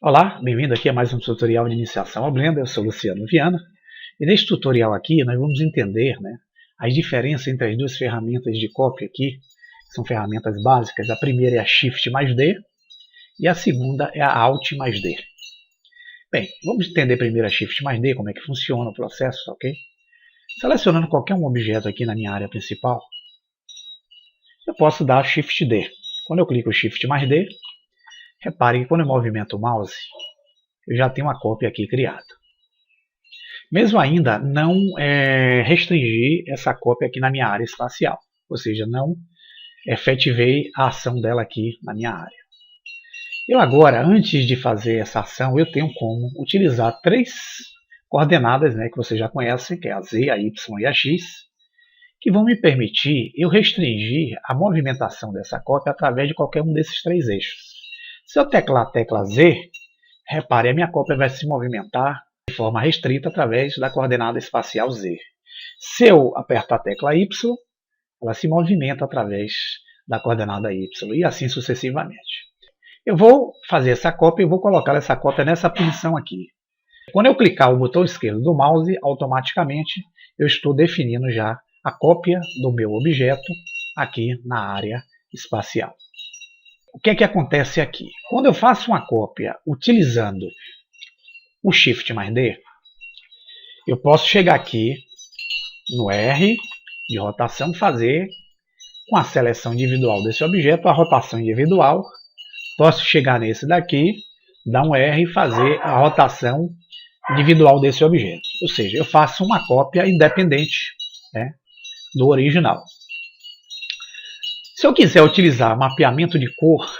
Olá, bem-vindo aqui a mais um tutorial de iniciação ao Blender. Eu sou Luciano Viana e neste tutorial aqui nós vamos entender as diferenças entre as duas ferramentas de cópia aqui, que são ferramentas básicas. A primeira é a Shift mais D e a segunda é a Alt mais D. Bem, vamos entender primeiro a Shift mais D, como é que funciona o processo, ok? Selecionando qualquer um objeto aqui na minha área principal, eu posso dar Shift D. Quando eu clico Shift mais D, repare que quando eu movimento o mouse, eu já tenho uma cópia aqui criada. Mesmo ainda não restringir essa cópia aqui na minha área espacial, ou seja, não efetivei a ação dela aqui na minha área. Eu agora, antes de fazer essa ação, eu tenho como utilizar três coordenadas que você já conhece, que é a Z, a Y e a X, que vão me permitir eu restringir a movimentação dessa cópia através de qualquer um desses três eixos. Se eu teclar a tecla Z, repare, a minha cópia vai se movimentar de forma restrita através da coordenada espacial Z. Se eu apertar a tecla Y, ela se movimenta através da coordenada Y e assim sucessivamente. Eu vou fazer essa cópia e vou colocar essa cópia nessa posição aqui. Quando eu clicar o botão esquerdo do mouse, automaticamente eu estou definindo já a cópia do meu objeto aqui na área espacial. O que é que acontece aqui? Quando eu faço uma cópia utilizando o Shift mais D, eu posso chegar aqui no R de rotação, fazer com a seleção individual desse objeto a rotação individual. Posso chegar nesse daqui, dar um R e fazer a rotação individual desse objeto. Ou seja, eu faço uma cópia independente do original. Se eu quiser utilizar mapeamento de cor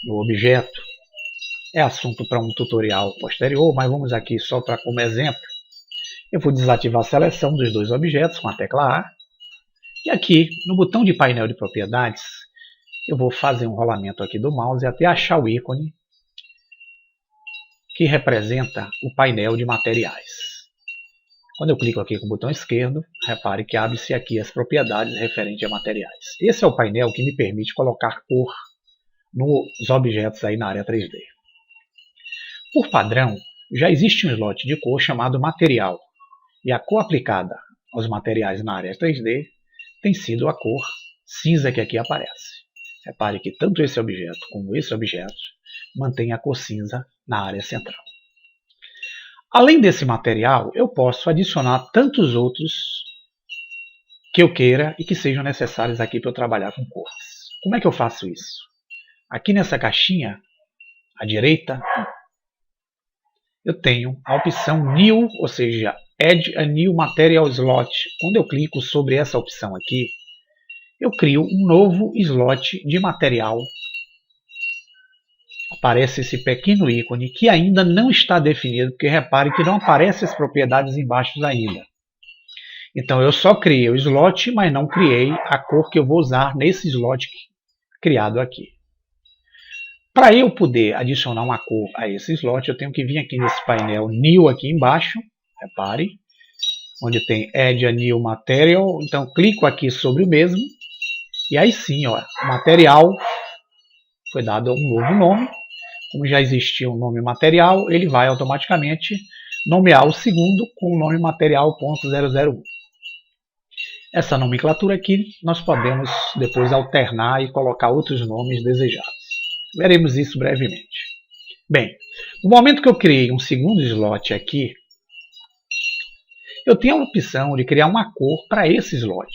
no objeto, é assunto para um tutorial posterior, mas vamos aqui só para como exemplo. Eu vou desativar a seleção dos dois objetos com a tecla A. E aqui, no botão de painel de propriedades, eu vou fazer um rolamento aqui do mouse até achar o ícone que representa o painel de materiais. Quando eu clico aqui com o botão esquerdo, repare que abre-se aqui as propriedades referentes a materiais. Esse é o painel que me permite colocar cor nos objetos aí na área 3D. Por padrão, já existe um slot de cor chamado material, e a cor aplicada aos materiais na área 3D tem sido a cor cinza que aqui aparece. Repare que tanto esse objeto como esse objeto mantém a cor cinza na área central. Além desse material, eu posso adicionar tantos outros que eu queira e que sejam necessários aqui para eu trabalhar com cores. Como é que eu faço isso? Aqui nessa caixinha, à direita, eu tenho a opção New, ou seja, Add a New Material Slot. Quando eu clico sobre essa opção aqui, eu crio um novo slot de material. Aparece esse pequeno ícone que ainda não está definido, porque repare que não aparecem as propriedades embaixo ainda. Então eu só criei o slot, mas não criei a cor que eu vou usar nesse slot criado aqui. Para eu poder adicionar uma cor a esse slot, eu tenho que vir aqui nesse painel New aqui embaixo, repare, onde tem Add a New Material. Então clico aqui sobre o mesmo, e aí sim, ó, material foi dado um novo nome. Como já existia um nome material, ele vai automaticamente nomear o segundo com o nome material.001. Essa nomenclatura aqui nós podemos depois alternar e colocar outros nomes desejados. Veremos isso brevemente. Bem, no momento que eu criei um segundo slot aqui, eu tenho a opção de criar uma cor para esse slot.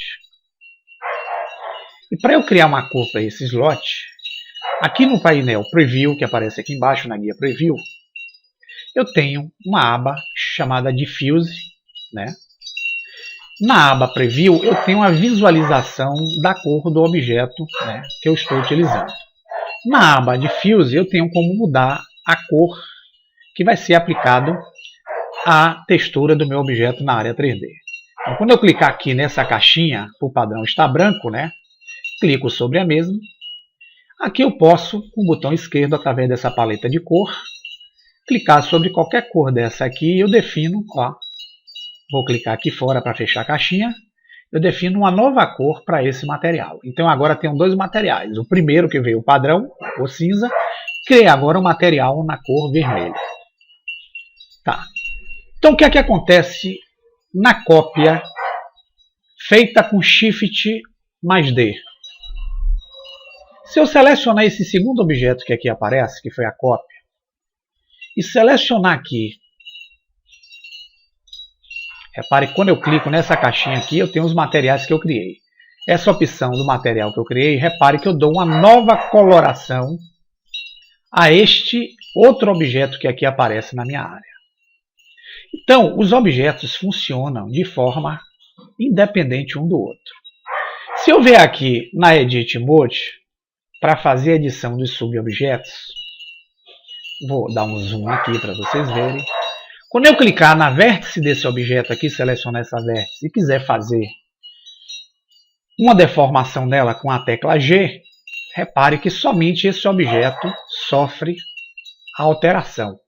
E para eu criar uma cor para esse slot, aqui no painel Preview, que aparece aqui embaixo na guia Preview, eu tenho uma aba chamada Diffuse. Na aba Preview, eu tenho a visualização da cor do objeto que eu estou utilizando. Na aba Diffuse, eu tenho como mudar a cor que vai ser aplicado à textura do meu objeto na área 3D. Então, quando eu clicar aqui nessa caixinha, o padrão está branco, clico sobre a mesma. Aqui eu posso, com o botão esquerdo, através dessa paleta de cor, clicar sobre qualquer cor dessa aqui e eu defino, vou clicar aqui fora para fechar a caixinha, eu defino uma nova cor para esse material. Então agora tenho dois materiais. O primeiro que veio o padrão, a cor cinza, Criei agora um material na cor vermelha. Tá. Então o que é que acontece na cópia feita com Shift mais D? Se eu selecionar esse segundo objeto que aqui aparece, que foi a cópia, e selecionar aqui, repare que quando eu clico nessa caixinha aqui, eu tenho os materiais que eu criei. Essa opção do material que eu criei, repare que eu dou uma nova coloração a este outro objeto que aqui aparece na minha área. Então, os objetos funcionam de forma independente um do outro. Se eu vier aqui na Edit Mode, para fazer a edição dos subobjetos, vou dar um zoom aqui para vocês verem. Quando eu clicar na vértice desse objeto aqui, selecionar essa vértice e quiser fazer uma deformação dela com a tecla G, repare que somente esse objeto sofre a alteração.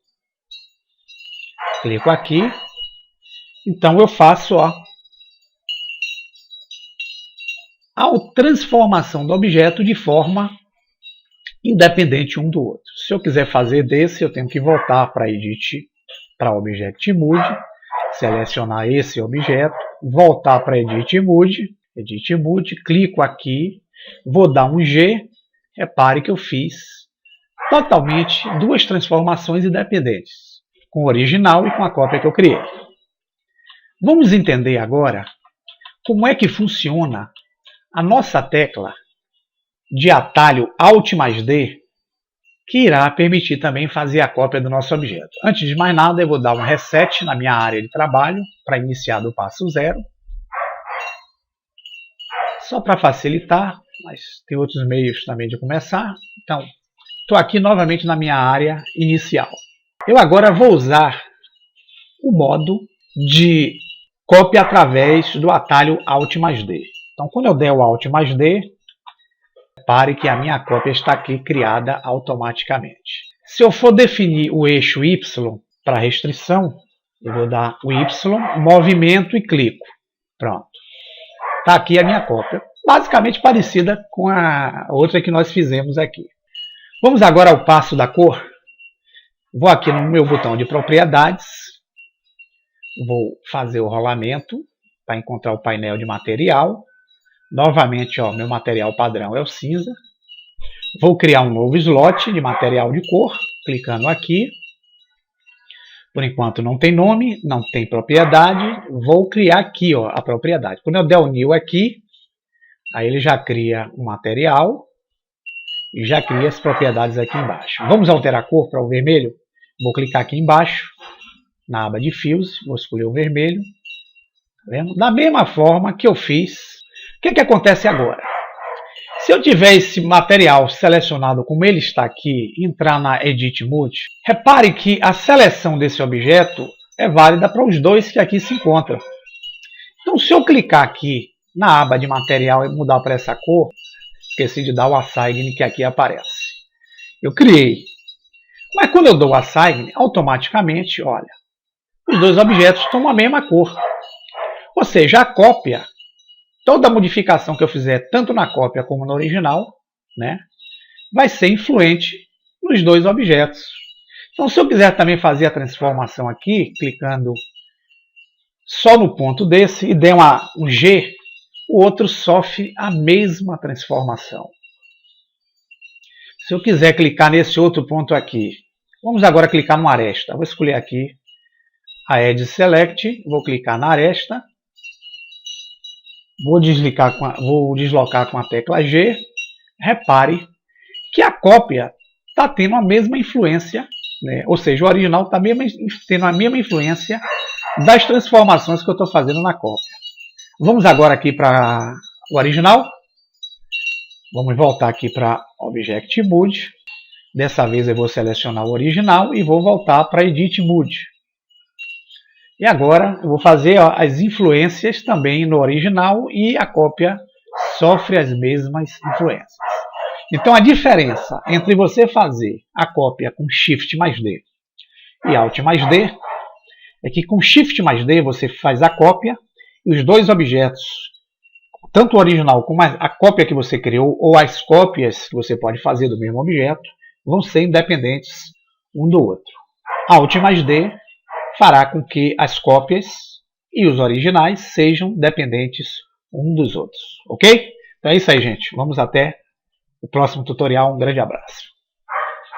Clico aqui, então eu faço a transformação do objeto de forma independente um do outro. Se eu quiser fazer desse, eu tenho que voltar para Edit, para Object Mode, selecionar esse objeto, voltar para Edit Mode, clico aqui, vou dar um G, repare que eu fiz totalmente duas transformações independentes, com o original e com a cópia que eu criei. Vamos entender agora como é que funciona a nossa tecla de atalho Alt mais D, que irá permitir também fazer a cópia do nosso objeto. Antes de mais nada, eu vou dar um reset na minha área de trabalho, para iniciar do passo zero. Só para facilitar, mas tem outros meios também de começar. Então, estou aqui novamente na minha área inicial. Eu agora vou usar o modo de cópia através do atalho Alt mais D. Então, quando eu der o Alt mais D, repare que a minha cópia está aqui criada automaticamente. Se eu for definir o eixo Y para restrição, eu vou dar o Y, movimento e clico. Pronto. Está aqui a minha cópia, basicamente parecida com a outra que nós fizemos aqui. Vamos agora ao passo da cor. Vou aqui no meu botão de propriedades, vou fazer o rolamento para encontrar o painel de material. Novamente, ó, meu material padrão é o cinza. Vou criar um novo slot de material de cor, clicando aqui. Por enquanto não tem nome, não tem propriedade. Vou criar aqui, ó, a propriedade. Quando eu der o new aqui, aí ele já cria o material e já cria as propriedades aqui embaixo. Vamos alterar a cor para o vermelho? Vou clicar aqui embaixo, na aba de fios, vou escolher o vermelho. Tá vendo? Da mesma forma que eu fiz, o que acontece agora? Se eu tiver esse material selecionado como ele está aqui, entrar na Edit Mode, repare que a seleção desse objeto é válida para os dois que aqui se encontram. Então, se eu clicar aqui na aba de material e mudar para essa cor, esqueci de dar o Assign que aqui aparece. Eu criei. Mas quando eu dou o Assign, automaticamente, olha, os dois objetos estão a mesma cor. Ou seja, a cópia, toda modificação que eu fizer, tanto na cópia como no original, né, vai ser influente nos dois objetos. Então, se eu quiser também fazer a transformação aqui, clicando só no ponto desse e der um G, o outro sofre a mesma transformação. Se eu quiser clicar nesse outro ponto aqui, vamos agora clicar numa aresta. Vou escolher aqui a Edge Select, vou clicar na aresta, vou deslocar com a tecla G. Repare que a cópia está tendo a mesma influência, né? Ou seja, o original está tendo a mesma influência das transformações que eu estou fazendo na cópia. Vamos agora aqui para o original. Vamos voltar aqui para Object Mode. Dessa vez eu vou selecionar o original e vou voltar para Edit Mode. E agora eu vou fazer as influências também no original e a cópia sofre as mesmas influências. Então a diferença entre você fazer a cópia com Shift mais D e Alt mais D é que com Shift mais D você faz a cópia e os dois objetos, tanto o original como a cópia que você criou ou as cópias que você pode fazer do mesmo objeto, vão ser independentes um do outro. Alt mais D fará com que as cópias e os originais sejam dependentes um dos outros, ok? Então é isso aí, gente. Vamos até o próximo tutorial. Um grande abraço.